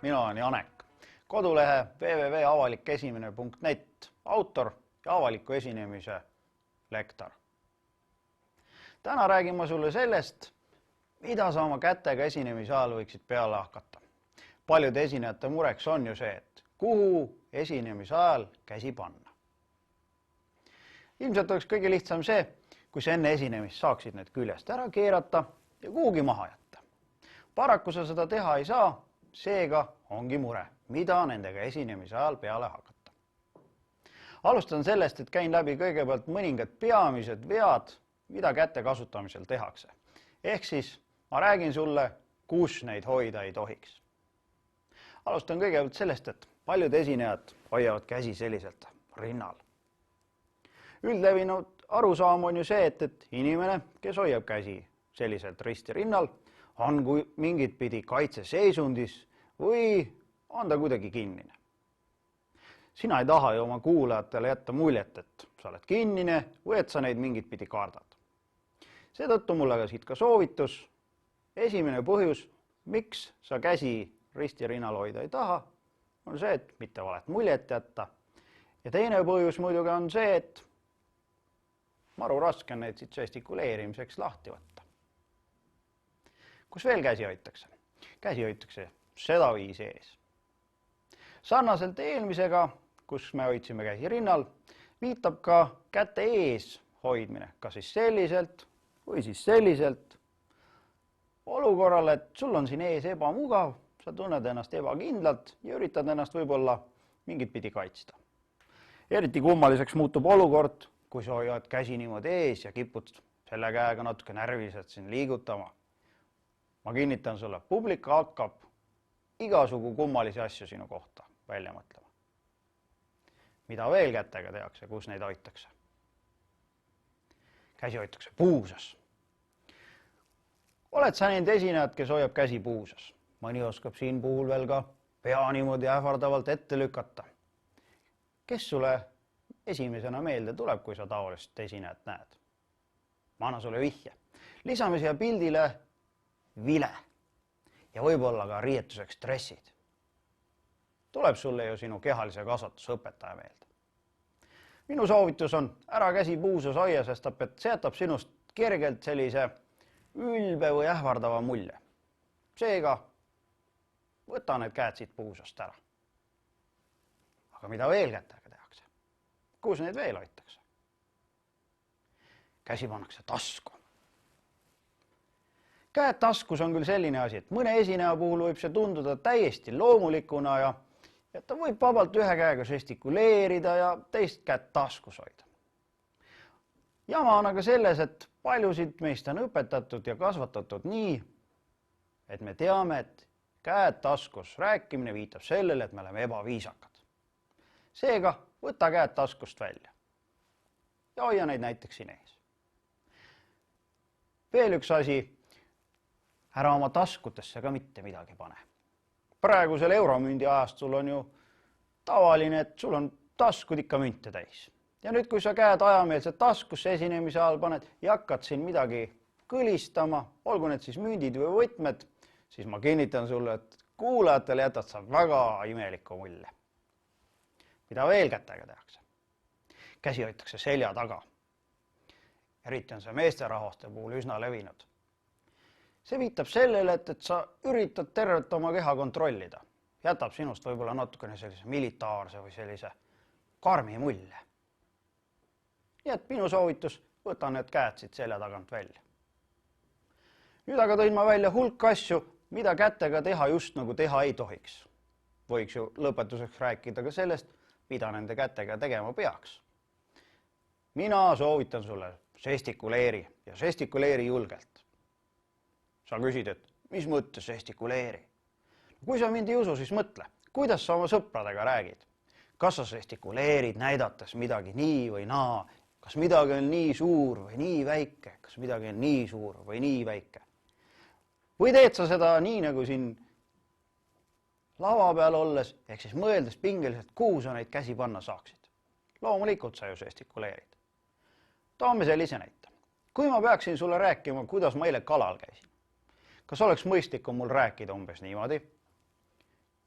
mina olen Janek, kodulehe www.avalikesimene.net autor ja avaliku esinemise lektor. Täna räägin ma sulle sellest, mida sa oma kätega esinemise ajal võiksid peale hakata. Paljude esinejate mureks on ju see, et kuhu esinemise ajal käsi panna. Ilmselt oleks kõige lihtsam see, kui sa enne esinemist saaksid need küljest ära keerata ja kuhugi maha jätta. Paraku sa seda teha ei saa, seega ongi mure, mida nendega esinemise ajal peale hakata. Alustan sellest, et käin läbi kõigepealt mõningad peamised vead, mida käte kasutamisel tehakse. Ehk siis ma räägin sulle, kus neid hoida ei tohiks. Alustan kõigepealt sellest, et paljud esinejad hoiavad käsi selliselt rinnal. Üldlevinud arusaam on ju see, et inimene, kes hoiab käsi selliselt risti rinnal, on mingit pidi kaitseseisundis või on ta kuidagi kinnine. Sina ei taha ju oma kuulajatele jätta muljet, et sa oled kinnine või et sa neid mingit pidi kardad. Seetõttu mul aga siit ka soovitus. Esimene põhjus, miks sa käsi risti rinnal hoida ei taha, on see, et mitte valet muljet jätta. Ja teine põhjus muidugi on see, et maru raske on neid siit žestikuleerimiseks lahti võtta. Kus veel käsi hoitakse? Käsi hoitakse sedaviisi ees. Sarnaselt eelmisega, kus me hoidsime käsi rinnal, viitab ka käte ees hoidmine, kas siis selliselt või siis selliselt. Olukorral, et sul on siin ees ebamugav, sa tunned ennast ebakindlalt ja üritad ennast võib-olla mingit pidi kaitsta. Eriti kummaliseks muutub olukord, kui sa hoiad käsi niimoodi ees ja kipud selle käega natuke närviliselt siin liigutama. Ma kinnitan sulle, publika hakkab igasugu kummalisi asju sinu kohta välja mõtlema. Mida veel kätega tehakse, kus neid hoitakse? Käsi hoitakse puusas. Oled sa neid esinejad, kes hoiab käsi puusas? Mõni oskab siin puhul veel ka pea niimoodi ähvardavalt ette lükata. Kes sulle esimesena meelde tuleb, kui sa taolist esinejat näed? Ma annan sulle vihje. Lisame siia pildile vile ja võib-olla ka riietuseks dressid. Tuleb sulle ju sinu kehalise kasvatuse õpetaja meelde. Minu soovitus on ära käsi puusas hoia, sest see jätab sinust kergelt sellise ülbe või ähvardava mulje. Seega võta need käed siit puusast ära. Aga mida veel kätega tehakse? Kus neid veel hoitakse? Käsi pannakse tasku. Käed taskus on küll selline asi, et mõne esineja puhul võib see tunduda täiesti loomulikuna ja ta võib vabalt ühe käega žestikuleerida ja teist käed taskus hoida. Jama on aga selles, et paljusid meist on õpetatud ja kasvatatud nii, et me teame, et käed taskus rääkimine viitab sellele, et me oleme ebaviisakad. Seega võta käed taskust välja ja hoia neid näiteks siin ees. Veel üks asi, ära oma taskutesse ka mitte midagi pane. Praegusel euromündi ajastul on ju tavaline, et sul on taskud ikka münte täis. Ja nüüd, kui sa käed ajameelselt taskusse esinemise ajal paned ja hakkad siin midagi kõlistama, olgu need siis mündid või võtmed, siis ma kinnitan sulle, et kuulajatele jätad sa väga imeliku mulje. Mida veel kätega tehakse? Käsi hoitakse selja taga. Eriti on see meesterahvaste puhul üsna levinud. See viitab sellele, et sa üritad tervet oma keha kontrollida. Jätab sinust võib-olla natukene sellise militaarse või sellise karmi mulje. Nii et minu soovitus, võta need käed siit selja tagant välja. Nüüd aga tõin ma välja hulk asju, mida kätega teha just nagu teha ei tohiks. Võiks ju lõpetuseks rääkida ka sellest, mida nende kätega tegema peaks. Mina soovitan sulle žestikuleeri ja žestikuleeri julgelt. Sa küsid, et mis mõttes žestikuleeri? Kui sa mind ei usu, siis mõtle, kuidas sa oma sõpradega räägid. Kas sa žestikuleerid näidates midagi nii või naa? Kas midagi on nii suur või nii väike? Kas midagi on nii suur või nii väike? Või teed sa seda nii, nagu siin lava peal olles, ehk siis mõeldes pingeliselt, kuhu sa neid käsi panna saaksid? Loomulikult sa ju žestikuleerid. Toome sellise näite. Kui ma peaksin sulle rääkima, kuidas ma eile kalal käisin, kas oleks mõistlikum mul rääkida umbes niimoodi?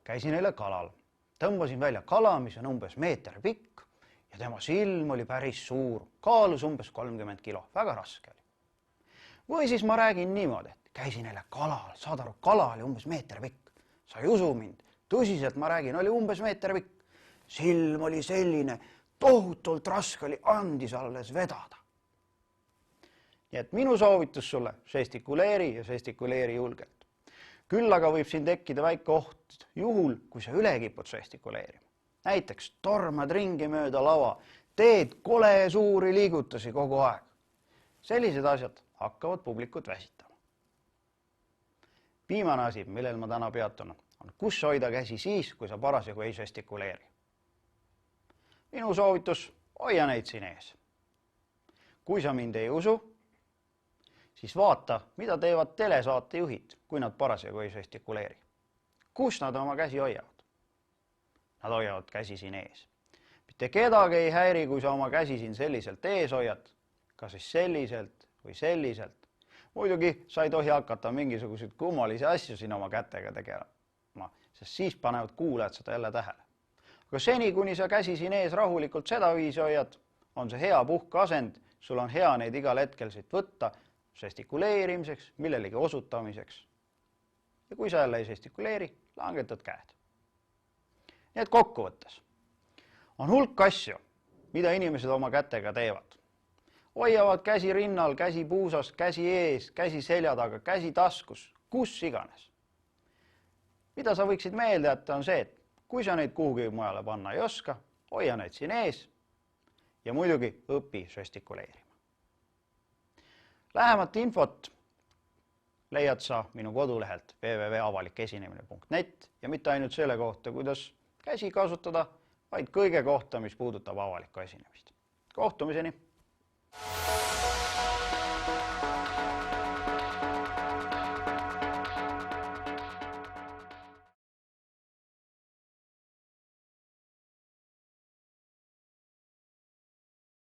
käisin eile kalal. Tõmbasin välja kala, mis on umbes meeter pikk ja tema silm oli päris suur, kaalus umbes 30 kilo, väga raske oli. Või siis ma räägin niimoodi, et käisin eile kalal, saad aru, kala oli umbes meeter pikk. Sa ei usu mind, tõsiselt ma räägin, oli umbes meeter pikk. Silm oli selline, tohutult raske oli, andis alles vedada. Nii et minu soovitus sulle, žestikuleeri ja žestikuleeri julgelt. Küll aga võib siin tekkida väike oht juhul, kui sa üle kipud žestikuleerima. Näiteks tormad ringi mööda lava, teed kole suuri liigutusi kogu aeg. Sellised asjad hakkavad publikut väsitama. Viimane asi, millel ma täna peatun, on kus hoida käsi siis, kui sa parasjagu ei žestikuleeri. Minu soovitus, hoia neid siin ees. Kui sa mind ei usu, siis vaata, mida teevad telesaatejuhid, kui nad parasjagu ei žestikuleeri. Kus nad oma käsi hoiavad? Nad hoiavad käsi siin ees. Mitte kedagi ei häiri, kui sa oma käsi siin selliselt ees hoiad, kas siis selliselt või selliselt. Muidugi sa ei tohi hakata mingisuguseid kummalisi asju siin oma kätega tegema, sest siis panevad kuulajad seda jälle tähele. Aga seni, kuni sa käsi siin ees rahulikult seda viisi hoiad, on see hea puhkeasend, sul on hea neid igal hetkel siit võtta, žestikuleerimiseks, millelegi osutamiseks. Ja kui sa jälle ei žestikuleeri, langetad käed. Nii et kokkuvõttes on hulk asju, mida inimesed oma kätega teevad. Hoiavad käsi rinnal, käsi puusas, käsi ees, käsi selja taga, käsi taskus, kus iganes. Mida sa võiksid meelde jätta on see, et kui sa neid kuhugi mujale panna ei oska, hoia neid siin ees ja muidugi õpi žestikuleerima. Lähemat infot leiad sa minu kodulehelt www.avalikesinemine.net ja mitte ainult selle kohta, kuidas käsi kasutada, vaid kõige kohta, mis puudutab avalikku esinemist. Kohtumiseni!